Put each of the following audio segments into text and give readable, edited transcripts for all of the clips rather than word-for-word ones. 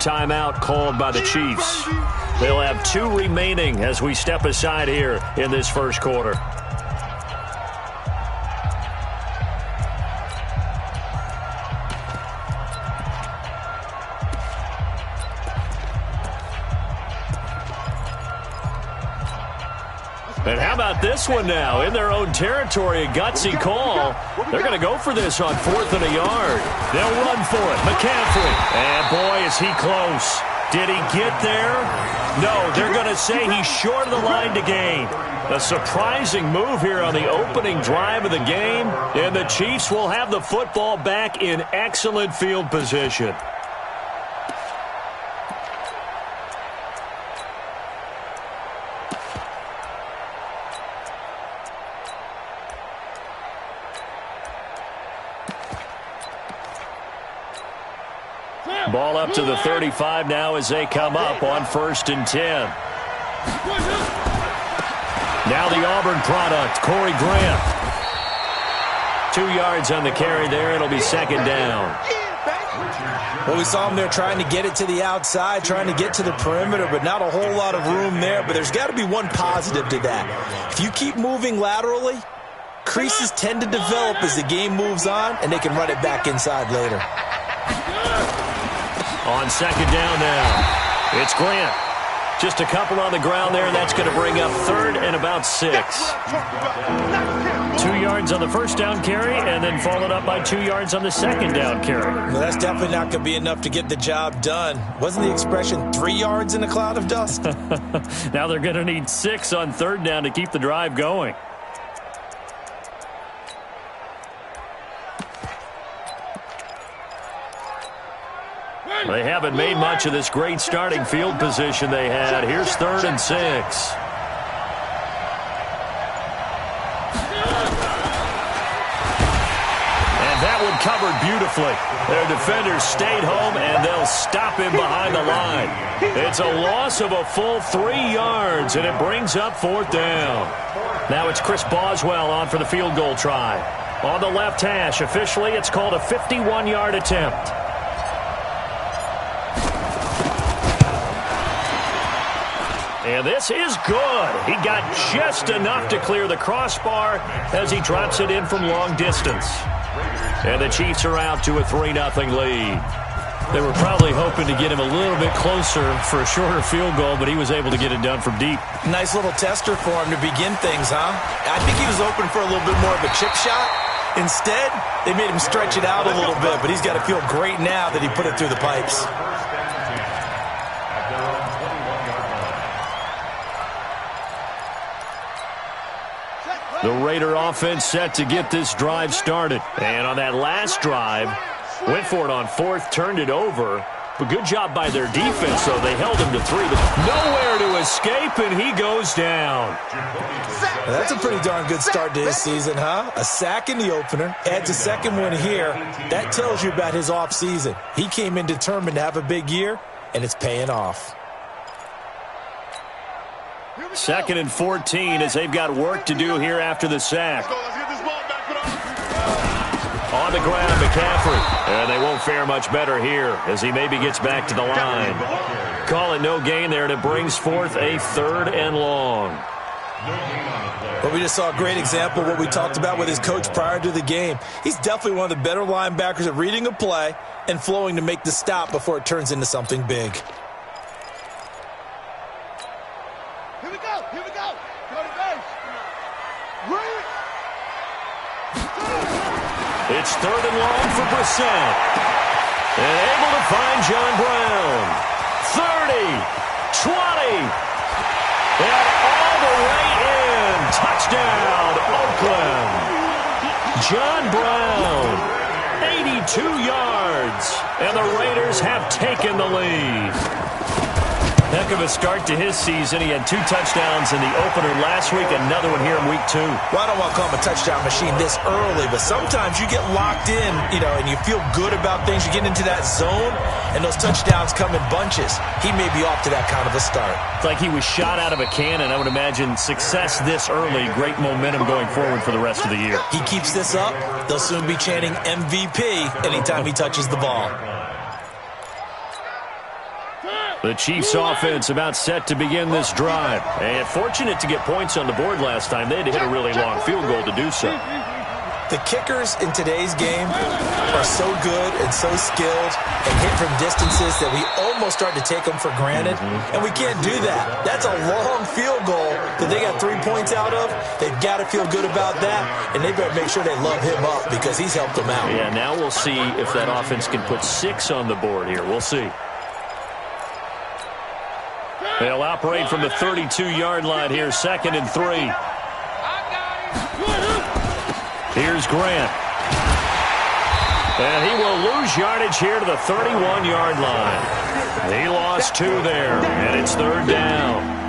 Timeout called by the Chiefs. They'll have 2 remaining as we step aside here in this first quarter. And how about this one now? In their own territory, a gutsy call. They're going to go for this on 4th and a yard. They'll run for it. McCaffrey. And boy, is he close. Did he get there? No, they're going to say he's short of the line to gain. A surprising move here on the opening drive of the game. And the Chiefs will have the football back in excellent field position. Ball up to the 35 now as they come up on 1st and 10. Now the Auburn product, Corey Grant. 2 yards on the carry there. It'll be 2nd down. Well, we saw him there trying to get it to the outside, trying to get to the perimeter, but not a whole lot of room there. But there's got to be one positive to that. If you keep moving laterally, creases tend to develop as the game moves on, and they can run it back inside later. On 2nd down now, it's Grant. Just a couple on the ground there, and that's going to bring up 3rd and about 6. 2 yards on the 1st down carry, and then followed up by 2 yards on the 2nd down carry. Well, that's definitely not going to be enough to get the job done. Wasn't the expression 3 yards in a cloud of dust? Now they're going to need 6 on 3rd down to keep the drive going. They haven't made much of this great starting field position they had. Here's 3rd and 6. And that one covered beautifully. Their defenders stayed home, and they'll stop him behind the line. It's a loss of a full 3 yards, and it brings up 4th down. Now it's Chris Boswell on for the field goal try. On the left hash, officially it's called a 51-yard attempt. And this is good. He got just enough to clear the crossbar as he drops it in from long distance. And the Chiefs are out to a 3-0 lead. They were probably hoping to get him a little bit closer for a shorter field goal, but he was able to get it done from deep. Nice little tester for him to begin things, huh? I think he was open for a little bit more of a chip shot. Instead, they made him stretch it out a little bit, but he's got to feel great now that he put it through the pipes. The Raider offense set to get this drive started. And on that last drive, went for it on 4th, turned it over. But good job by their defense, though. They held him to 3, but nowhere to escape, and he goes down. Well, that's a pretty darn good start to his season, huh? A sack in the opener, adds a 2nd one here. That tells you about his offseason. He came in determined to have a big year, and it's paying off. 2nd and 14 as they've got work to do here after the sack. On the ground, McCaffrey. And they won't fare much better here as he maybe gets back to the line. Call it no gain there, and it brings forth a 3rd and long. But we just saw a great example of what we talked about with his coach prior to the game. He's definitely one of the better linebackers at reading a play and flowing to make the stop before it turns into something big. It's 3rd and long for Brissett. And able to find John Brown. 30, 20, and all the way in. Touchdown, Oakland. John Brown, 82 yards. And the Raiders have taken the lead. Heck of a start to his season. He had 2 touchdowns in the opener last week, another one here in week 2. Well, I don't want to call him a touchdown machine this early, but sometimes you get locked in, and you feel good about things. You get into that zone, and those touchdowns come in bunches. He may be off to that kind of a start. It's like he was shot out of a cannon. I would imagine success this early, great momentum going forward for the rest of the year. He keeps this up, they'll soon be chanting MVP anytime he touches the ball. The Chiefs offense about set to begin this drive. And fortunate to get points on the board last time. They had to hit a really long field goal to do so. The kickers in today's game are so good and so skilled and hit from distances that we almost start to take them for granted, and we can't do that. That's a long field goal that they got 3 points out of. They've got to feel good about that, and they better make sure they love him up because he's helped them out. Yeah, now we'll see if that offense can put 6 on the board here. We'll see. They'll operate from the 32-yard line here, 2nd and 3. Here's Grant. And he will lose yardage here to the 31-yard line. He lost 2 there, and it's 3rd down.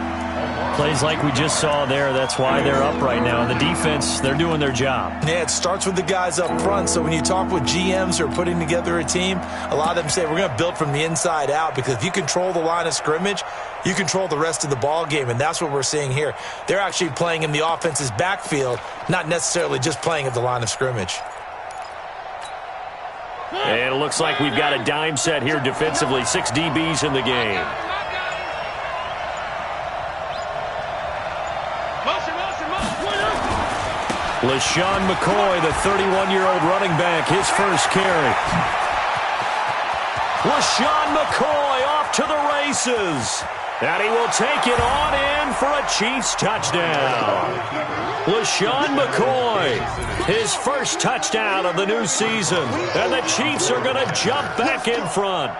Plays like we just saw there, that's why they're up right now. And the defense, they're doing their job. Yeah, it starts with the guys up front. So when you talk with GMs who are putting together a team, a lot of them say we're going to build from the inside out, because if you control the line of scrimmage, you control the rest of the ball game, and that's what we're seeing here. They're actually playing in the offense's backfield, not necessarily just playing at the line of scrimmage. And it looks like we've got a dime set here defensively. 6 DBs in the game. LaShawn McCoy, the 31-year-old running back, his first carry. LaShawn McCoy off to the races. And he will take it on in for a Chiefs touchdown. LaShawn McCoy, his first touchdown of the new season. And the Chiefs are going to jump back in front.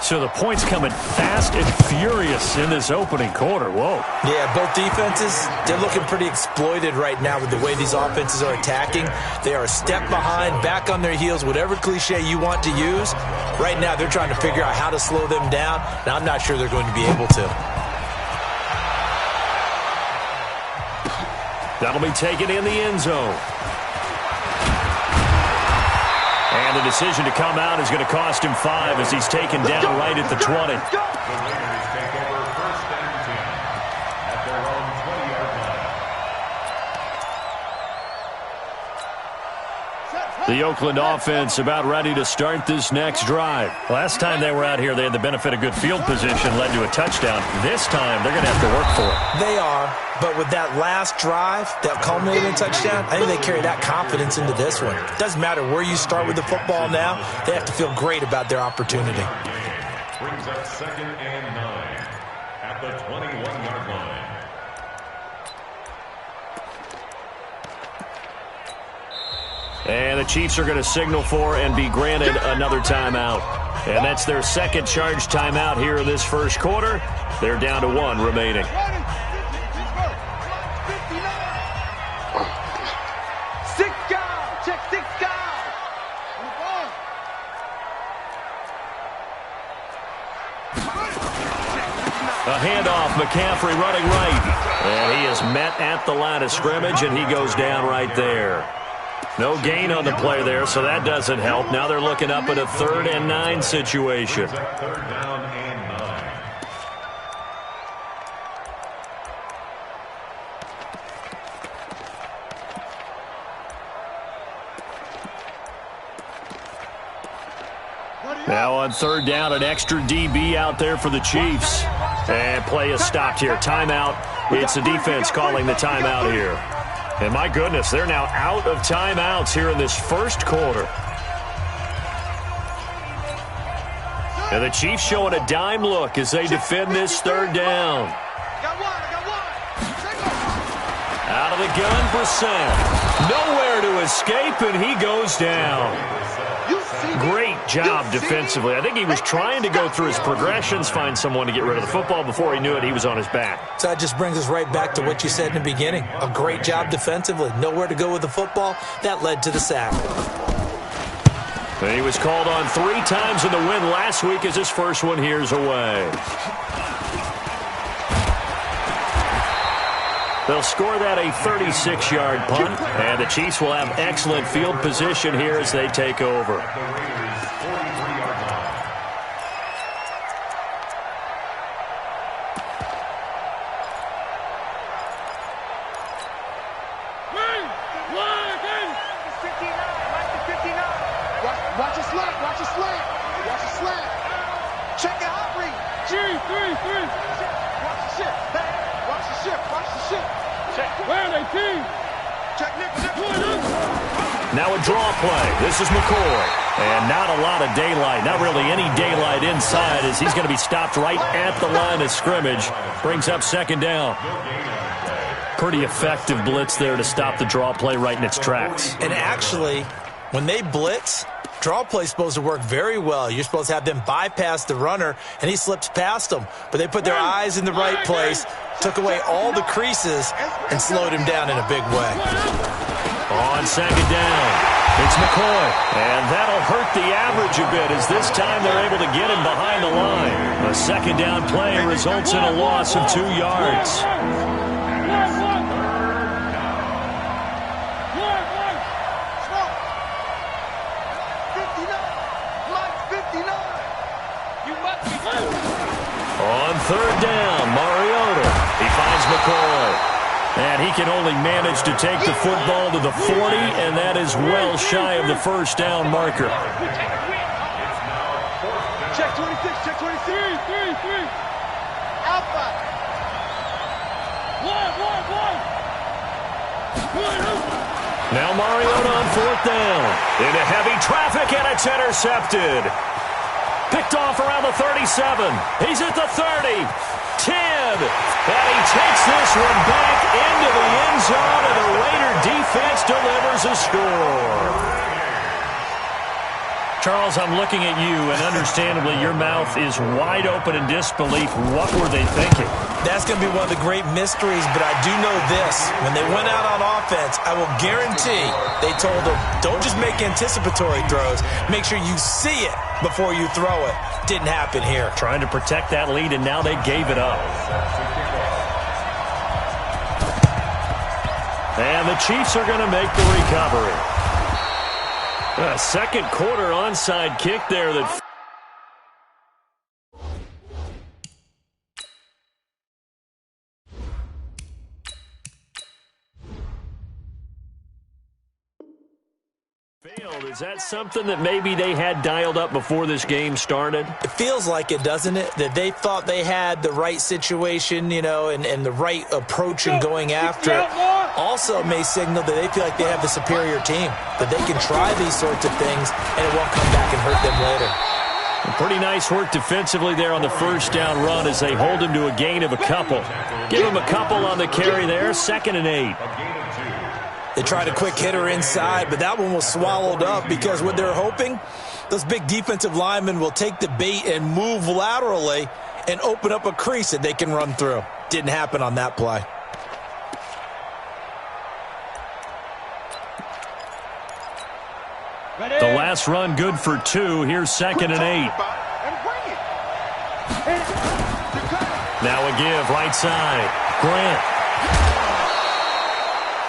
So the points coming fast and furious in this opening quarter. Whoa. Yeah, both defenses, they're looking pretty exploited right now with the way these offenses are attacking. They are a step behind, back on their heels, whatever cliche you want to use. Right now, they're trying to figure out how to slow them down, and I'm not sure they're going to be able to. That'll be taken in the end zone. And the decision to come out is going to cost him 5 as he's taken down right at the 20. The Oakland offense about ready to start this next drive. Last time they were out here, they had the benefit of good field position, led to a touchdown. This time, they're going to have to work for it. They are, but with that last drive, that culminating in touchdown, I think they carry that confidence into this one. It doesn't matter where you start with the football now. They have to feel great about their opportunity. Brings up 2nd and 9 at the 21-yard line. And the Chiefs are going to signal for and be granted another timeout. And that's their second charge timeout here in this first quarter. They're down to 1 remaining. A handoff, McCaffrey running right. And he is met at the line of scrimmage, and he goes down right there. No gain on the play there, so that doesn't help. Now they're looking up at a 3rd and 9 situation. 3rd down and 9. Now on 3rd down, an extra DB out there for the Chiefs. And play is stopped here. Timeout. It's the defense calling the timeout here. And my goodness, they're now out of timeouts here in this first quarter. And the Chiefs showing a dime look as they defend this 3rd down. Out of the gun, Brissett. Nowhere to escape, and he goes down. Great job defensively. I think he was trying to go through his progressions, find someone to get rid of the football. Before he knew it, he was on his back. So that just brings us right back to what you said in the beginning. A great job defensively. Nowhere to go with the football. That led to the sack. And he was called on 3 times in the win last week as his first one here's away. They'll score that a 36-yard punt, and the Chiefs will have excellent field position here as they take over. Watch a slant. Watch a slant. Watch a slant. Now a draw play. This is McCoy. And not a lot of daylight. Not really any daylight inside as he's going to be stopped right at the line of scrimmage. Brings up second down. Pretty effective blitz there to stop the draw play right in its tracks. And actually, when they blitz, draw play is supposed to work very well. You're supposed to have them bypass the runner, and he slips past them. But they put their eyes in the right place, took away all the creases, and slowed him down in a big way. On second down, it's McCoy. And that'll hurt the average a bit as this time they're able to get him behind the line. A second down play results in a loss of 2 yards. On third down, Mariota. He finds McCoy. And he can only manage to take the football to the 40, and that is well shy of the first down marker. Check 26, check 23. 3. Alpha. One. Now Mariota on fourth down. Into heavy traffic, and it's intercepted. Picked off around the 37. He's at the 30. 10. And he takes this one back into the end zone, and the Raider defense delivers a score. Charles, I'm looking at you, and understandably your mouth is wide open in disbelief. What were they thinking? That's going to be one of the great mysteries, but I do know this. When they went out on offense, I will guarantee they told them, don't just make anticipatory throws. Make sure you see it before you throw it. Didn't happen here. Trying to protect that lead, and now they gave it up. And the Chiefs are going to make the recovery. A second quarter onside kick there that... failed. Is that something that maybe they had dialed up before this game started? It feels like it, doesn't it? That they thought they had the right situation, you know, and the right approach in going after it. Also, it may signal that they feel like they have the superior team, that they can try these sorts of things, and it won't come back and hurt them later. Pretty nice work defensively there on the first down run as they hold him to a gain of a couple. Give him a couple on the carry there, 2nd and 8. They tried a quick hitter inside, but that one was swallowed up because what they're hoping, those big defensive linemen will take the bait and move laterally and open up a crease that they can run through. Didn't happen on that play. The last run good for 2. Here's 2nd and 8. Now a give, right side. Grant.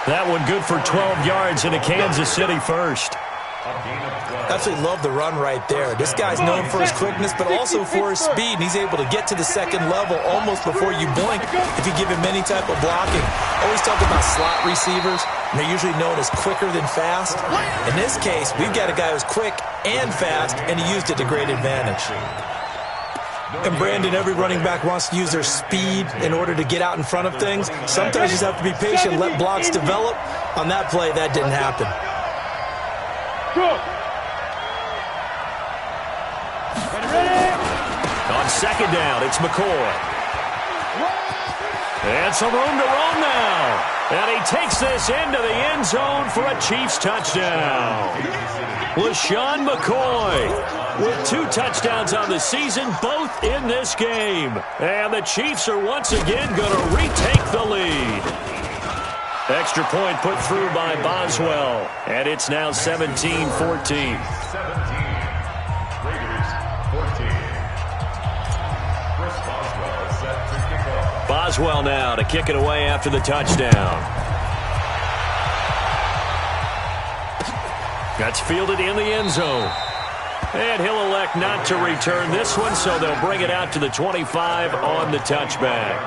That one good for 12 yards into Kansas City first. Absolutely love the run right there. This guy's known for his quickness, but also for his speed. He's able to get to the second level almost before you blink if you give him any type of blocking. Always talk about slot receivers, and they're usually known as quicker than fast. In this case, we've got a guy who's quick and fast, and he used it to great advantage. And Brandon, every running back wants to use their speed in order to get out in front of things. Sometimes you just have to be patient, let blocks develop. On that play, that didn't happen. On second down, it's McCoy. And some room to run now. And he takes this into the end zone for a Chiefs touchdown. LaShawn McCoy with 2 touchdowns on the season, both in this game. And the Chiefs are once again going to retake the lead. Extra point put through by Boswell. And it's now 17-14. Boswell now to kick it away after the touchdown. That's fielded in the end zone. And he'll elect not to return this one, so they'll bring it out to the 25 on the touchback.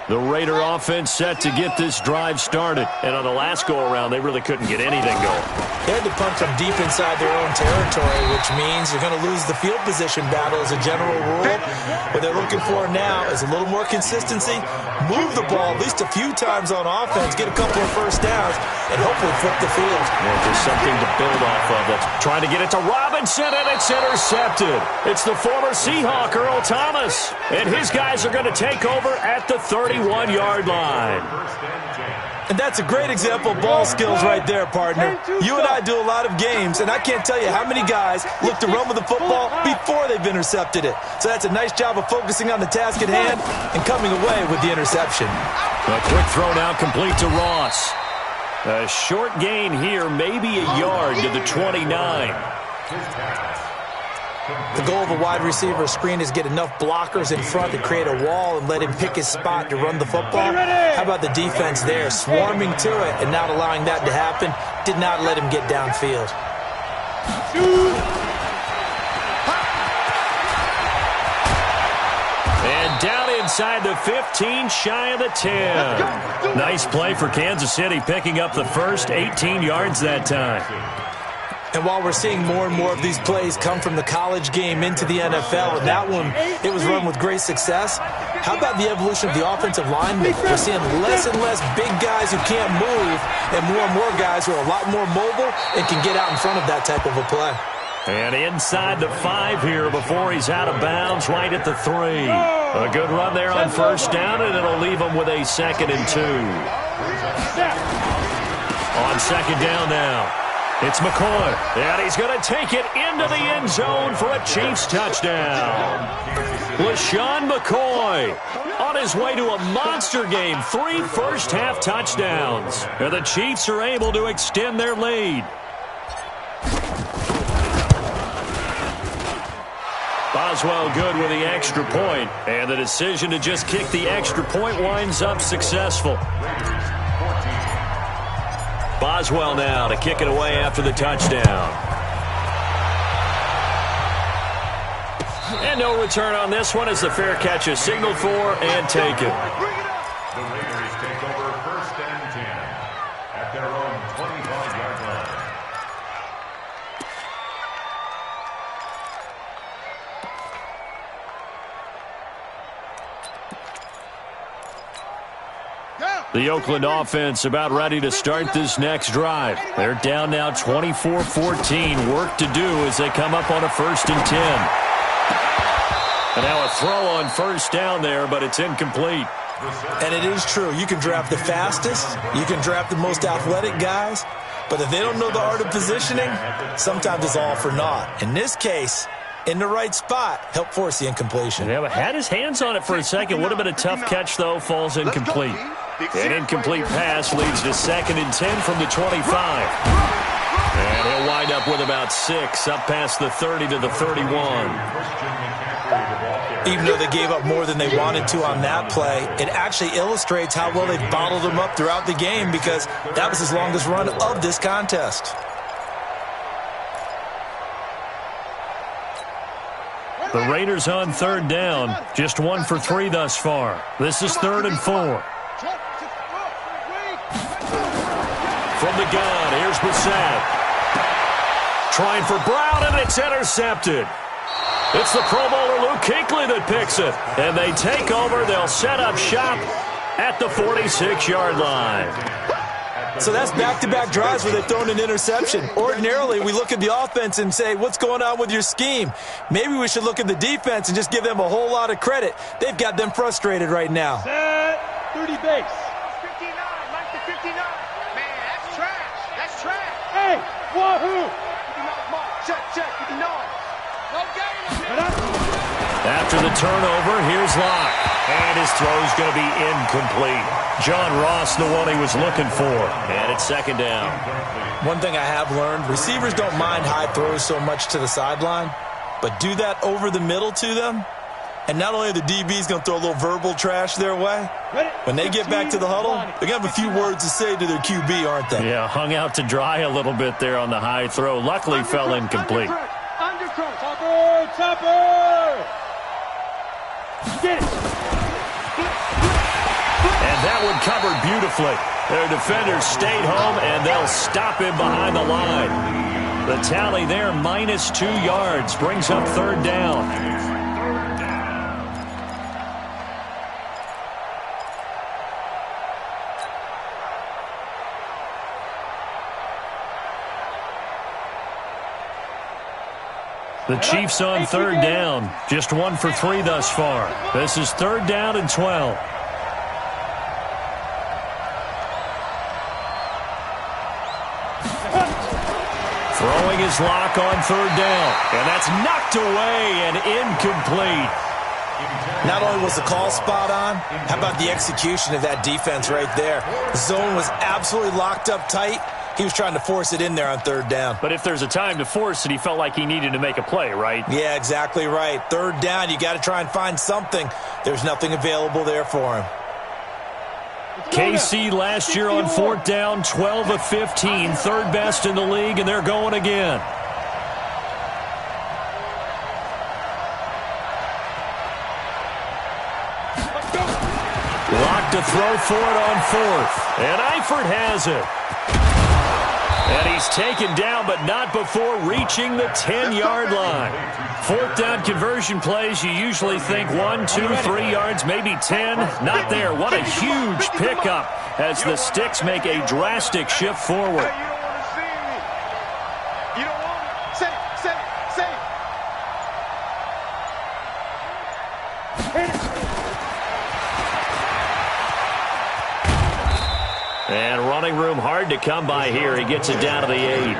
The Raider offense set to get this drive started. And on the last go-around, they really couldn't get anything going. They had to punch them deep inside their own territory, which means you're going to lose the field position battle as a general rule. What they're looking for now is a little more consistency, move the ball at least a few times on offense, get a couple of first downs, and hopefully flip the field. Yeah, just something to build off of. That's trying to get it to Robinson, and it's intercepted. It's the former Seahawk, Earl Thomas. And his guys are going to take over at the 31-yard line. And that's a great example of ball skills right there, partner. You and I do a lot of games, and I can't tell you how many guys look to run with the football before they've intercepted it. So that's a nice job of focusing on the task at hand and coming away with the interception. A quick throw now complete to Ross. A short gain here, maybe a yard to the 29. The goal of a wide receiver screen is get enough blockers in front to create a wall and let him pick his spot to run the football. How about the defense there, swarming to it and not allowing that to happen? Did not let him get downfield. And down inside the 15, shy of the 10. Nice play for Kansas City, picking up the first 18 yards that time. And while we're seeing more and more of these plays come from the college game into the NFL, and that one, it was run with great success, how about the evolution of the offensive linemen? We're seeing less and less big guys who can't move and more guys who are a lot more mobile and can get out in front of that type of a play. And inside the 5 here before he's out of bounds, right at the 3. A good run there on first down, and it'll leave him with a 2nd and 2. On second down now. It's McCoy, and he's going to take it into the end zone for a Chiefs touchdown. LaShawn McCoy on his way to a monster game, 3 first-half touchdowns. And the Chiefs are able to extend their lead. Boswell good with the extra point, and the decision to just kick the extra point winds up successful. Boswell now to kick it away after the touchdown. And no return on this one as the fair catch is signaled for and taken. The Raiders take over 1st and 10 at their own 25-yard line. The Oakland offense about ready to start this next drive. They're down now 24-14. Work to do as they come up on a 1st and 10. And now a throw on first down there, but it's incomplete. And it is true. You can draft the fastest. You can draft the most athletic guys. But if they don't know the art of positioning, sometimes it's all for naught. In this case, in the right spot, help force the incompletion. Yeah, but had his hands on it for a second. Would have been a tough catch, though. Falls incomplete. An incomplete pass leads to 2nd and 10 from the 25. And he'll wind up with about 6 up past the 30 to the 31. Even though they gave up more than they wanted to on that play, it actually illustrates how well they've bottled them up throughout the game because that was his longest run of this contest. The Raiders on 3rd down, just 1 for 3 thus far. This is 3rd and 4. From the gun, here's Brissett. Trying for Brown, and it's intercepted. It's the Pro Bowler Luke Kuechly that picks it. And they take over. They'll set up shop at the 46-yard line. So that's back-to-back drives where they've thrown an interception. Ordinarily, we look at the offense and say, what's going on with your scheme? Maybe we should look at the defense and just give them a whole lot of credit. They've got them frustrated right now. Set 30 base. 59, Mike to 59. Man, that's trash. That's trash. Hey, wahoo! 59 mark. Check, 59. No gain on it. After the turnover, here's Locke. And his throw's going to be incomplete. John Ross, the one he was looking for. And it's 2nd down. One thing I have learned, receivers don't mind high throws so much to the sideline, but do that over the middle to them, and not only are the DBs going to throw a little verbal trash their way, when they get back to the huddle, they're going to have a few words to say to their QB, aren't they? Yeah, hung out to dry a little bit there on the high throw. Luckily fell incomplete. Undercross. Topper. Topper. Get it. That one covered beautifully. Their defenders stayed home, and they'll stop him behind the line. The tally there, -2 yards, brings up third down. The Chiefs on third down. Just 1 for 3 thus far. This is third down and 12. Throwing his lock on third down. And that's knocked away and incomplete. Not only was the call spot on, how about the execution of that defense right there? The zone was absolutely locked up tight. He was trying to force it in there on third down. But if there's a time to force it, he felt like he needed to make a play, right? Yeah, exactly right. Third down, you got to try and find something. There's nothing available there for him. KC last year on fourth down, 12 of 15, third best in the league, and they're going again. Lock to throw for it on fourth, and Eifert has it. And he's taken down, but not before reaching the 10-yard line. Fourth down conversion plays, you usually think 1, 2, 3 yards, maybe 10. Not there. What a huge pickup as the Sticks make a drastic shift forward. And running room hard to come by here. He gets it down to the 8.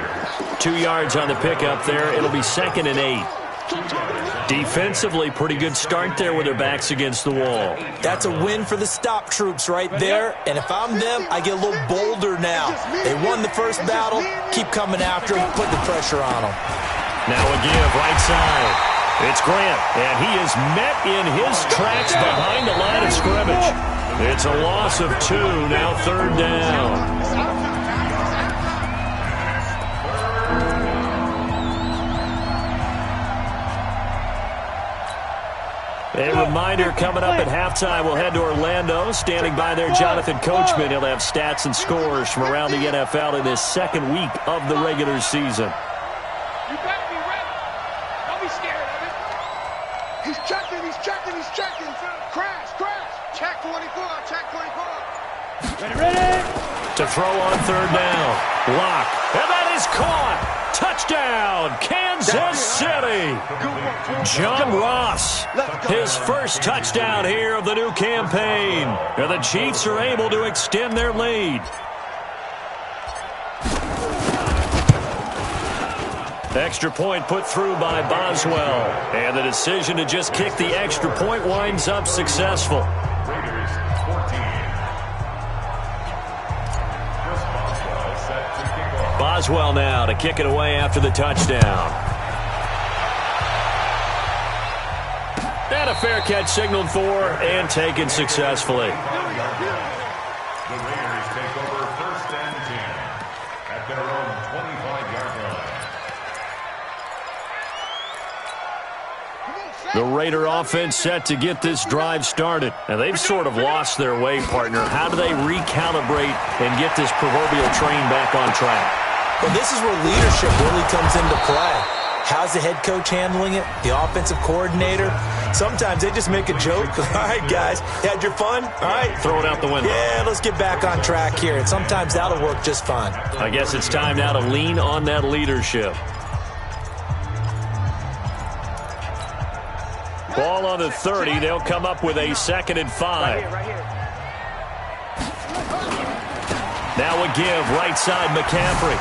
2 yards on the pickup there. It'll be 2nd and 8. Defensively, pretty good start there with their backs against the wall. That's a win for the stop troops right there. And if I'm them, I get a little bolder now. They won the first battle. Keep coming after them, put the pressure on them. Now a give right side. It's Grant, and he is met in his tracks behind the line of scrimmage. It's a loss of 2, now third down. A reminder coming up at halftime, we'll head to Orlando. Standing by there, Jonathan Coachman. He'll have stats and scores from around the NFL in this second week of the regular season. You better be ready. Don't be scared of it. He's checking, he's checking, he's checking. Crash, crash. Check 24, check 24. Ready? To throw on third down. Lock. And that is caught. Touchdown, Kansas City. John Ross, his first touchdown here of the new campaign. And the Chiefs are able to extend their lead. Extra point put through by Boswell. And the decision to just kick the extra point winds up successful. Raiders 14. Boswell set to kick off. Boswell now to kick it away after the touchdown. And a fair catch signaled for and taken successfully. The Raiders take over 1st and 10 at their own 25-yard line. The Raider offense set to get this drive started. And they've sort of lost their way, partner. How do they recalibrate and get this proverbial train back on track? Well, this is where leadership really comes into play. How's the head coach handling it? The offensive coordinator? Sometimes they just make a joke. All right, guys, you had your fun? All right. Throw it out the window. Yeah, let's get back on track here. And sometimes that'll work just fine. I guess it's time now to lean on that leadership. Ball on the 30. They'll come up with a 2nd and 5. Right here. Now a give, right side McCaffrey.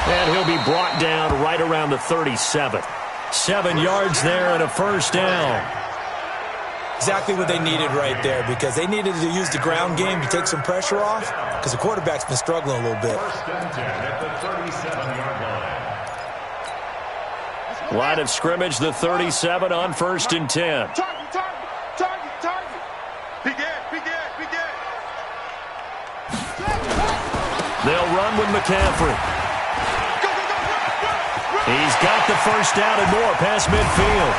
And he'll be brought down right around the 37. 7 yards there and a first down. Exactly what they needed right there, because they needed to use the ground game to take some pressure off, because the quarterback's been struggling a little bit. 1st and 10 at the 37-yard line. Line of scrimmage, the 37 on 1st and 10. Target. Begin. They'll run with McCaffrey. He's got the first down and more past midfield.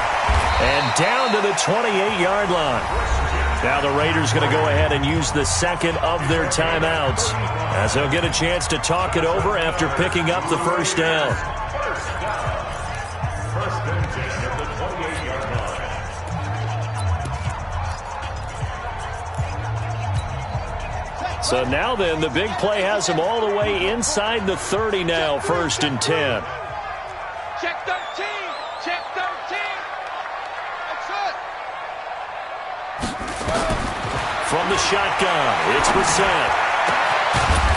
And down to the 28-yard line. Now the Raiders going to go ahead and use the second of their timeouts as they'll get a chance to talk it over after picking up the first down. First and 10 at the 28-yard line. So now then, the big play has them all the way inside the 30 now, first and 10. Check 13. Check 13. That's it. From the shotgun, it's Brissett.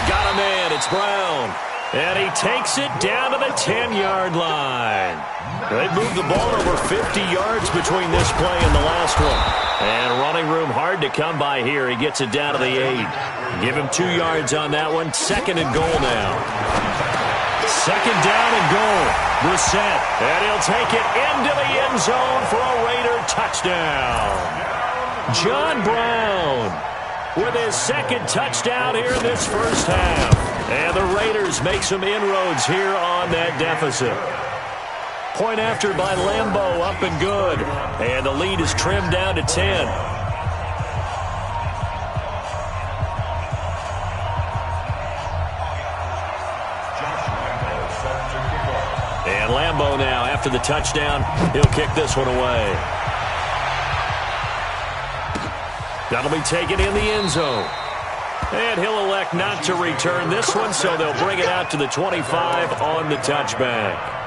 Got a man, it's Brown. And he takes it down to the 10-yard line. They moved the ball over 50 yards between this play and the last one. And running room hard to come by here. He gets it down to the 8. Give him 2 yards on that one. Second and goal now. Second down and goal. Brissett. And he'll take it into the end zone for a Raider touchdown. John Brown with his second touchdown here in this first half. And the Raiders make some inroads here on that deficit. Point after by Lambeau, up and good. And the lead is trimmed down to 10. And Lambeau now, after the touchdown, he'll kick this one away. That'll be taken in the end zone. And he'll elect not to return this one, so they'll bring it out to the 25 on the touchback.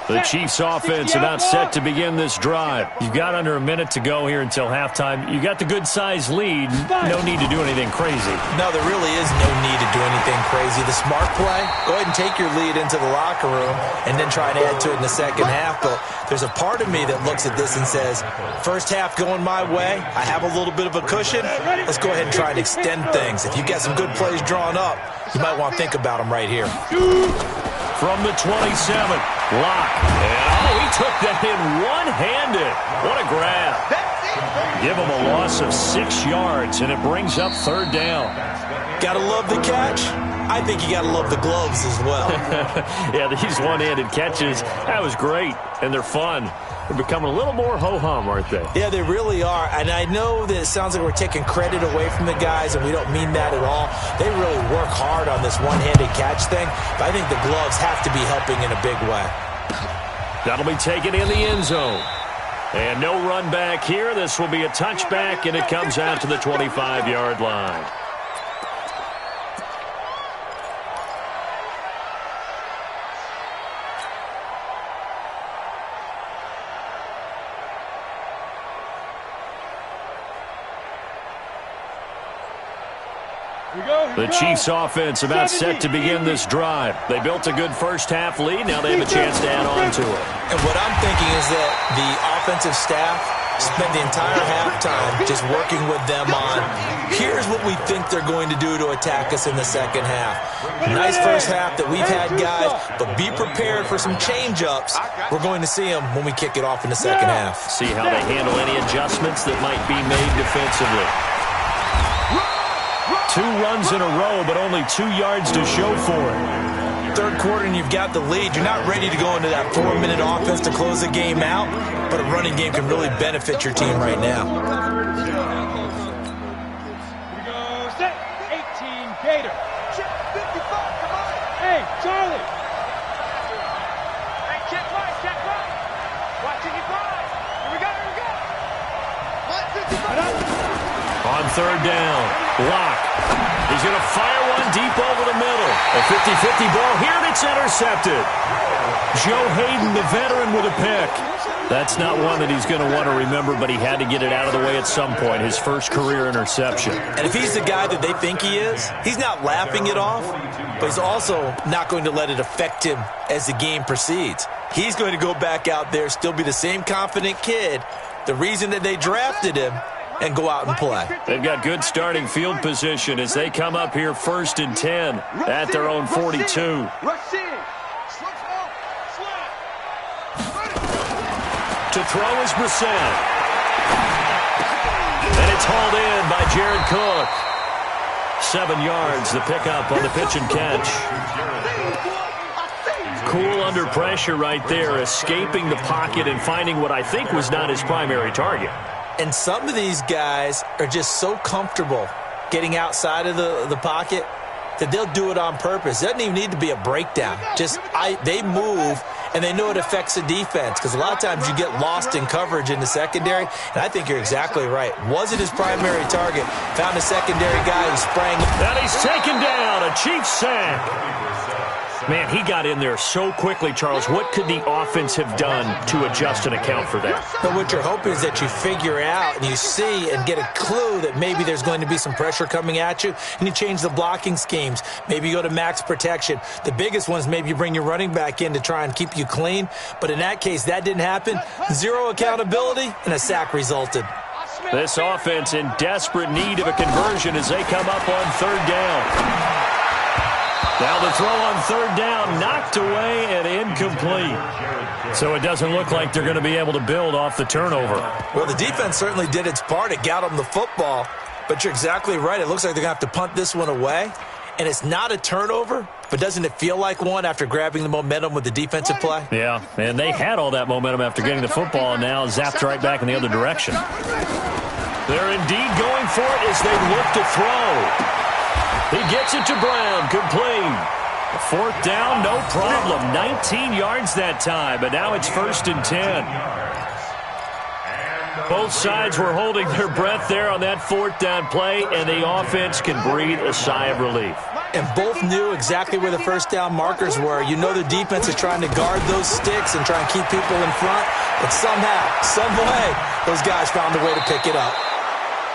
The Chiefs offense about set to begin this drive. You've got under a minute to go here until halftime. You got the good-sized lead. No need to do anything crazy. No, there really is no need to do anything crazy. The smart play, go ahead and take your lead into the locker room and then try to add to it in the second half. But there's a part of me that looks at this and says, first half going my way, I have a little bit of a cushion. Let's go ahead and try and extend things. If you've got some good plays drawn up, you might want to think about them right here. From the 27, Locke. And, he took that in one-handed. What a grab. Give him a loss of 6 yards, and it brings up third down. Gotta love the catch. I think you gotta love the gloves as well. Yeah, these one-handed catches, that was great, and they're fun. They're becoming a little more ho-hum, aren't they? Yeah, they really are. And I know that it sounds like we're taking credit away from the guys, and we don't mean that at all. They really work hard on this one-handed catch thing, but I think the gloves have to be helping in a big way. That'll be taken in the end zone. And no run back here. This will be a touchback, and it comes out to the 25-yard line. The Chiefs offense about set to begin this drive. They built a good first half lead. Now they have a chance to add on to it. And what I'm thinking is that the offensive staff spent the entire halftime just working with them on, here's what we think they're going to do to attack us in the second half. Nice first half that we've had, guys, but be prepared for some change-ups. We're going to see them when we kick it off in the second half. See how they handle any adjustments that might be made defensively. 2 runs in a row, but only 2 yards to show for it. Third quarter and you've got the lead. You're not ready to go into that 4-minute offense to close the game out, but a running game can really benefit your team right now. Here we go, set, 18, Gator. Check 55, come on. Hey, Charlie. Hey, check right. Watching it right. Here we go. Line 55. On third down, Locke. He's going to fire one deep over the middle. A 50-50 ball here, and it's intercepted. Joe Hayden, the veteran, with a pick. That's not one that he's going to want to remember, but he had to get it out of the way at some point. His first career interception. And if he's the guy that they think he is, he's not laughing it off, but he's also not going to let it affect him as the game proceeds. He's going to go back out there, still be the same confident kid, the reason that they drafted him, and go out and play. They've got good starting field position as they come up here first and 10 at their own 42. To throw is Brissett. And it's hauled in by Jared Cook. 7 yards, the pickup on the pitch and catch. Cool under pressure right there, escaping the pocket and finding what I think was not his primary target. And some of these guys are just so comfortable getting outside of the pocket that they'll do it on purpose. It doesn't even need to be a breakdown. They move, and they know it affects the defense, because a lot of times you get lost in coverage in the secondary, and I think you're exactly right. Wasn't his primary target. Found a secondary guy who sprang. And he's taken down, a Chiefs sack. Man, he got in there so quickly, Charles. What could the offense have done to adjust and account for that? But what you're hoping is that you figure out and you see and get a clue that maybe there's going to be some pressure coming at you, and you change the blocking schemes. Maybe you go to max protection. The biggest one is maybe you bring your running back in to try and keep you clean. But in that case, that didn't happen. Zero accountability, and a sack resulted. This offense in desperate need of a conversion as they come up on 3rd down. Now the throw on 3rd down, knocked away and incomplete. So it doesn't look like they're going to be able to build off the turnover. Well, the defense certainly did its part. It got them the football. But you're exactly right. It looks like they're going to have to punt this one away. And it's not a turnover, but doesn't it feel like one after grabbing the momentum with the defensive play? Yeah, and they had all that momentum after getting the football, and now zapped right back in the other direction. They're indeed going for it as they look to throw. He gets it to Brown, complete. 4th down, no problem. 19 yards that time, but now it's 1st and 10. Both sides were holding their breath there on that 4th down play, and the offense can breathe a sigh of relief. And both knew exactly where the 1st down markers were. You know the defense is trying to guard those sticks and try and keep people in front, but somehow, some way, those guys found a way to pick it up.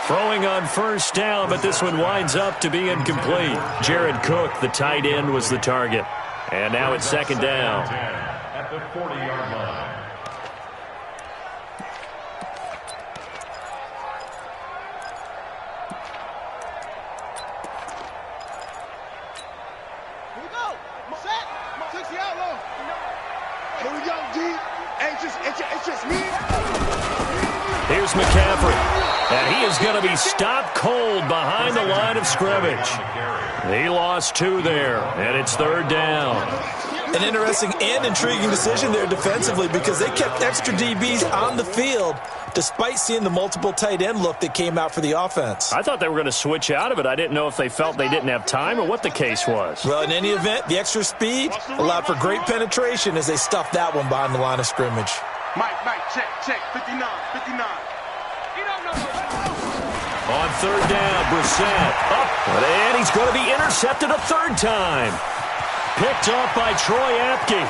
Throwing on 1st down, but this one winds up to be incomplete. Jared Cook, the tight end, was the target. And now it's 2nd down. At the 40-yard line. Here we go. Set. 60 out low. Here we go, D. It's just me. Here's McCaffrey. And he is going to be stopped cold behind the line of scrimmage. He lost 2 there, and it's 3rd down. An interesting and intriguing decision there defensively, because they kept extra DBs on the field despite seeing the multiple tight end look that came out for the offense. I thought they were going to switch out of it. I didn't know if they felt they didn't have time or what the case was. Well, in any event, the extra speed allowed for great penetration as they stuffed that one behind the line of scrimmage. Mike, check. 59. On 3rd down, Brissett up, and he's going to be intercepted a 3rd time. Picked up by Troy Apke.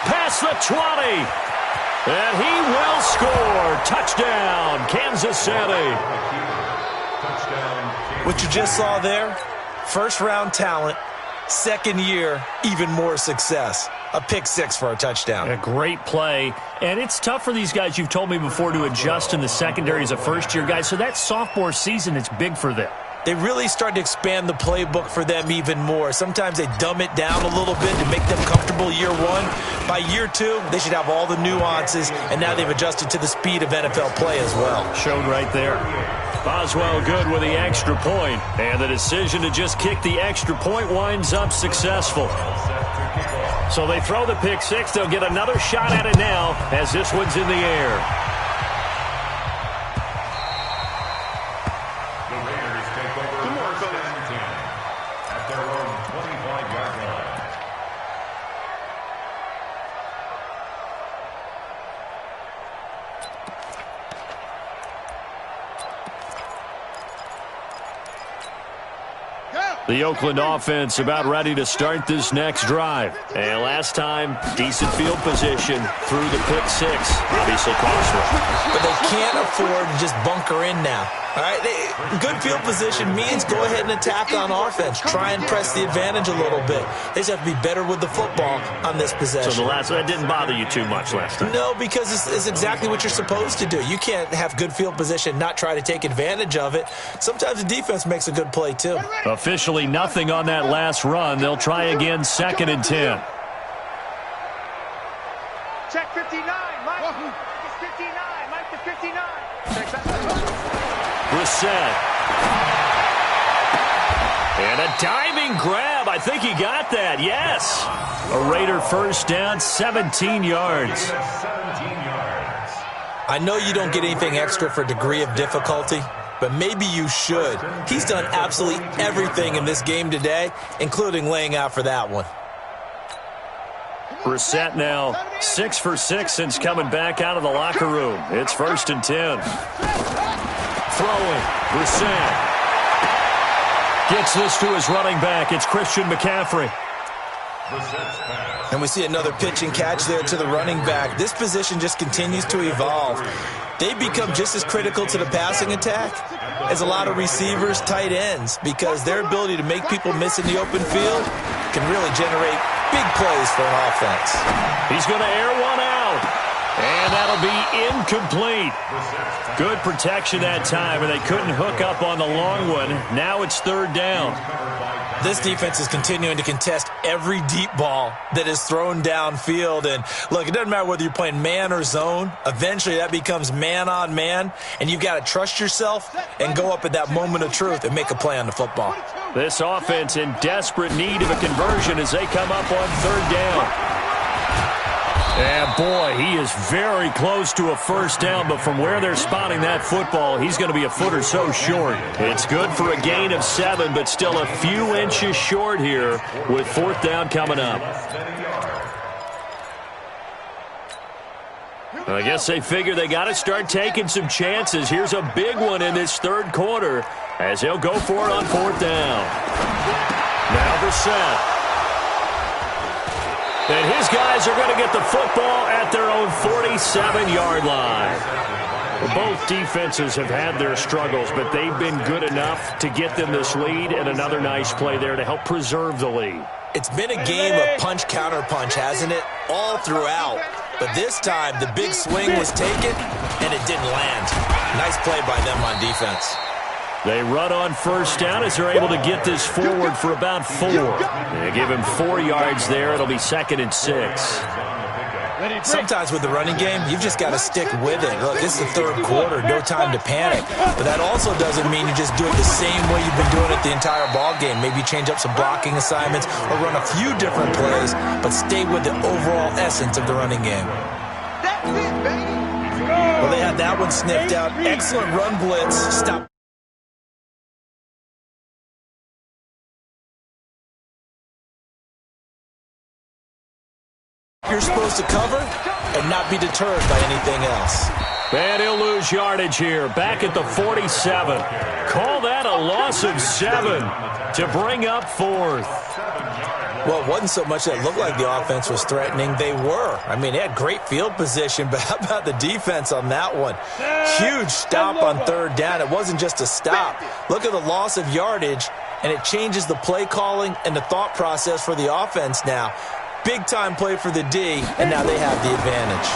Past the 20. And he will score. Touchdown, Kansas City. What you just saw there, 1st-round talent, 2nd year, even more success. A pick 6 for a touchdown. A great play. And it's tough for these guys, you've told me before, to adjust in the secondary as a first-year guy. So that sophomore season, it's big for them. They really start to expand the playbook for them even more. Sometimes they dumb it down a little bit to make them comfortable year 1. By year 2, they should have all the nuances, and now they've adjusted to the speed of NFL play as well. Shown right there. Boswell good with the extra point, and the decision to just kick the extra point winds up successful. So they throw the pick 6. They'll get another shot at it now as this one's in the air. The Raiders take over 1st and 10 at their own 25-yard line. The Oakland offense about ready to start this next drive. And last time, decent field position through the pick 6. Obviously costly. But they can't afford to just bunker in now. All right, good field position means go ahead and attack on offense. Try and press the advantage a little bit. They just have to be better with the football on this possession. So that didn't bother you too much last time? No, because it's exactly what you're supposed to do. You can't have good field position, not try to take advantage of it. Sometimes the defense makes a good play, too. Officially nothing on that last run. They'll try again 2nd and 10. Check 59, Mike. It's 59, Mike to 59. Check that. Brissett. And a diving grab. I think he got that. Yes. A Raider first down, 17 yards. I know you don't get anything extra for degree of difficulty, but maybe you should. He's done absolutely everything in this game today, including laying out for that one. Brissett now 6 for 6 since coming back out of the locker room. It's 1st and 10. Throwing. Brissett gets this to his running back. It's Christian McCaffrey. And we see another pitch and catch there to the running back. This position just continues to evolve. They become just as critical to the passing attack as a lot of receivers, tight ends, because their ability to make people miss in the open field can really generate big plays for an offense. He's going to air one out, and that'll be incomplete. Good protection that time, and they couldn't hook up on the long one. Now it's 3rd down. This defense is continuing to contest every deep ball that is thrown downfield. And, look, it doesn't matter whether you're playing man or zone. Eventually that becomes man on man, and you've got to trust yourself and go up at that moment of truth and make a play on the football. This offense in desperate need of a conversion as they come up on 3rd down. And, boy, he is very close to a first down, but from where they're spotting that football, he's going to be a foot or so short. It's good for a gain of 7, but still a few inches short here with 4th down coming up. I guess they figure they got to start taking some chances. Here's a big one in this 3rd quarter as he'll go for it on 4th down. Now Brissett. And his guys are going to get the football at their own 47-yard line. Well, both defenses have had their struggles, but they've been good enough to get them this lead, and another nice play there to help preserve the lead. It's been a game of punch-counter-punch, hasn't it? All throughout. But this time, the big swing was taken, and it didn't land. Nice play by them on defense. They run on 1st down as they're able to get this forward for about 4. They give him 4 yards there. It'll be 2nd and 6. Sometimes with the running game, you've just got to stick with it. Look, this is the 3rd quarter, no time to panic. But that also doesn't mean you just do it the same way you've been doing it the entire ball game. Maybe change up some blocking assignments or run a few different plays, but stay with the overall essence of the running game. That's it, baby. Well, they had that one sniffed out. Excellent run blitz. Stop. You're supposed to cover and not be deterred by anything else. And he'll lose yardage here. Back at the 47. Call that a loss of 7 to bring up 4th. Well, it wasn't so much that it looked like the offense was threatening. They were. I mean, they had great field position, but how about the defense on that one? Huge stop on 3rd down. It wasn't just a stop. Look at the loss of yardage, and it changes the play calling and the thought process for the offense now. Big-time play for the D, and now they have the advantage.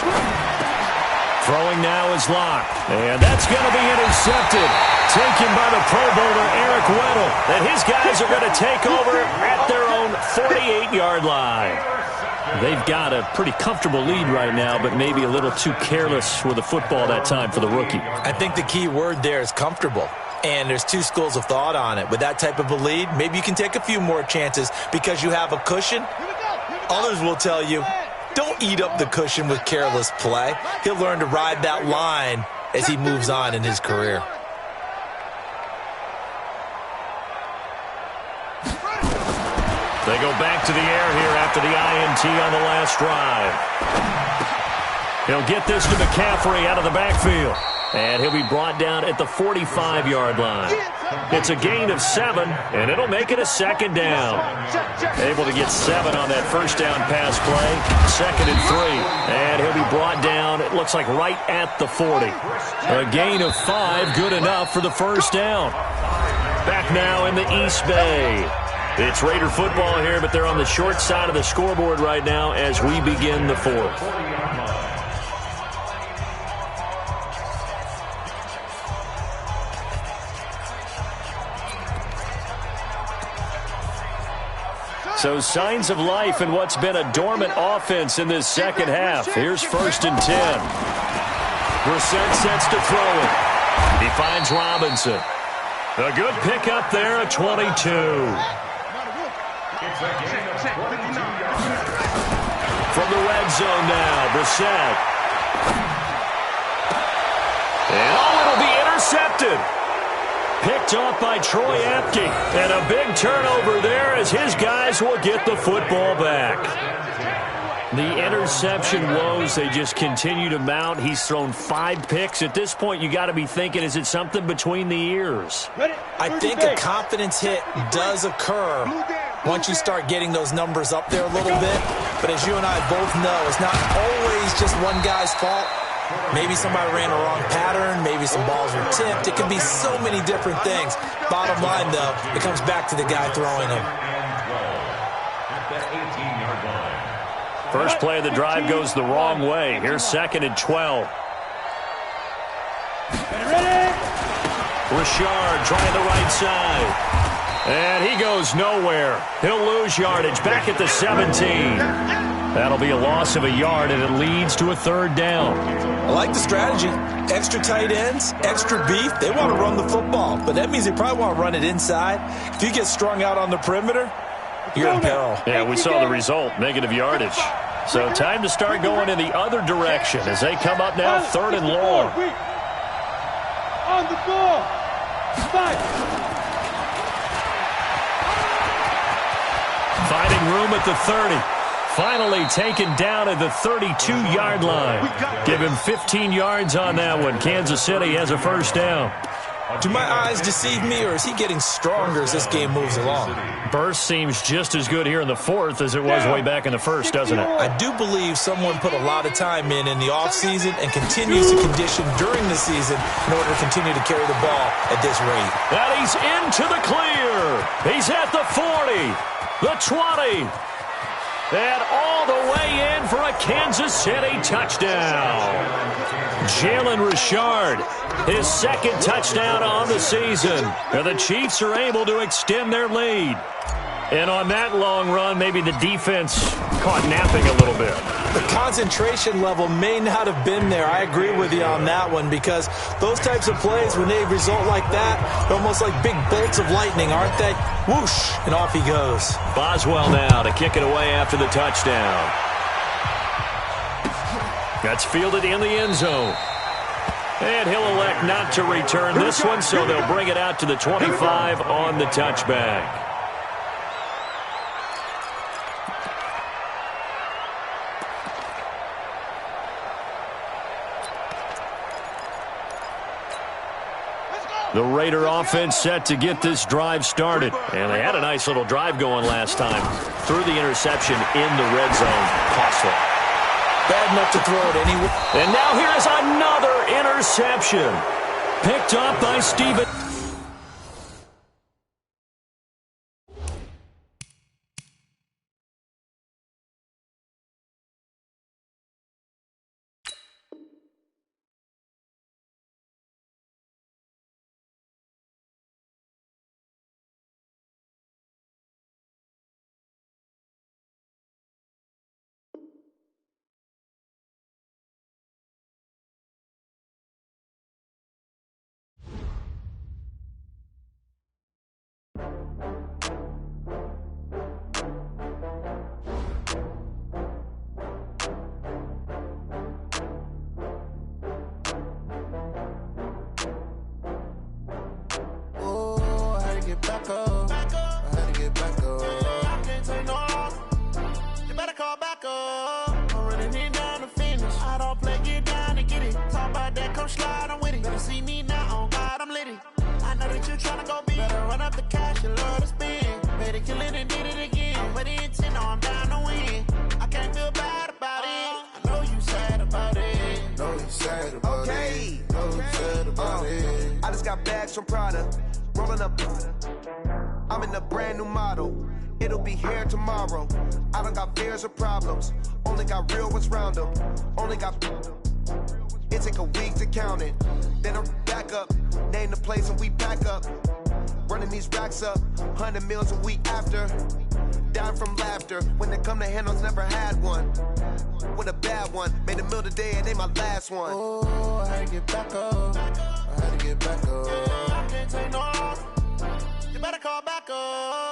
Throwing now is Locke, and that's going to be intercepted. Taken by the Pro Bowler Eric Weddle, and his guys are going to take over at their own 48-yard line. They've got a pretty comfortable lead right now, but maybe a little too careless with the football that time for the rookie. I think the key word there is comfortable. And there's 2 schools of thought on it. With that type of a lead, maybe you can take a few more chances because you have a cushion. Others will tell you, don't eat up the cushion with careless play. He'll learn to ride that line as he moves on in his career. They go back to the air here after the INT on the last drive. He'll get this to McCaffrey out of the backfield. And he'll be brought down at the 45-yard line. It's a gain of 7, and it'll make it a 2nd down. Able to get 7 on that first down pass play. 2nd and 3. And he'll be brought down, it looks like, right at the 40. A gain of 5, good enough for the first down. Back now in the East Bay. It's Raider football here, but they're on the short side of the scoreboard right now as we begin the 4th. So signs of life in what's been a dormant offense in this second half. Here's 1st and 10. Brissett sets to throw it. He finds Robinson. A good pickup there at 22. It's a gain of 22 yards. From the red zone now, Brissett. And it'll be intercepted. Picked off by Troy Apke. And a big turnover there as his guys will get the football back. The interception woes, they just continue to mount. He's thrown 5 picks. At this point, you got to be thinking, is it something between the ears? I think a confidence hit does occur once you start getting those numbers up there a little bit. But as you and I both know, it's not always just one guy's fault. Maybe somebody ran a wrong pattern. Maybe some balls were tipped. It can be so many different things. Bottom line, though, it comes back to the guy throwing them. At the 18-yard line. First play of the drive goes the wrong way. Here's 2nd and 12. Richard trying the right side. And he goes nowhere. He'll lose yardage back at the 17. That'll be a loss of a yard, and it leads to a 3rd down. I like the strategy. Extra tight ends, extra beef. They want to run the football, but that means they probably want to run it inside. If you get strung out on the perimeter, you're in peril. Yeah, we saw the result, negative yardage. So time to start going in the other direction as they come up now, 3rd and long. On the ball. Finding room at the 30. Finally taken down at the 32-yard line. Give him 15 yards on that one. Kansas City has a 1st down. Do my eyes deceive me, or is he getting stronger as this game moves along? Burst seems just as good here in the 4th as it was way back in the 1st, doesn't it? I do believe someone put a lot of time in the offseason and continues to condition during the season in order to continue to carry the ball at this rate. And he's into the clear. He's at the 40, the 20, and all the way in for a Kansas City touchdown. Jalen Richard, his 2nd touchdown on the season. And the Chiefs are able to extend their lead. And on that long run, maybe the defense caught napping a little bit. The concentration level may not have been there. I agree with you on that one, because those types of plays, when they result like that, they're almost like big bolts of lightning, aren't they? Whoosh, and off he goes. Boswell now to kick it away after the touchdown. That's fielded in the end zone. And he'll elect not to return this one, so they'll bring it out to the 25 on the touchback. The Raider offense set to get this drive started. And they had a nice little drive going last time. Threw the interception in the red zone. Costly. Bad enough to throw it anyway. And now here's another interception. Picked up by Steven. From Prada, rolling up. I'm in a brand new model. It'll be here tomorrow. I don't got fears or problems. Only got real ones round them. Only got. It take a week to count it. Then I'm back up. Name the place and we back up. Running these racks up. 100 meals a week after. Down from laughter. When they come to handles, never had one. With a bad one. Made a meal today and ain't my last one. Oh, I had to get back up. I had to get back up. I can't take no loss. You better call back up.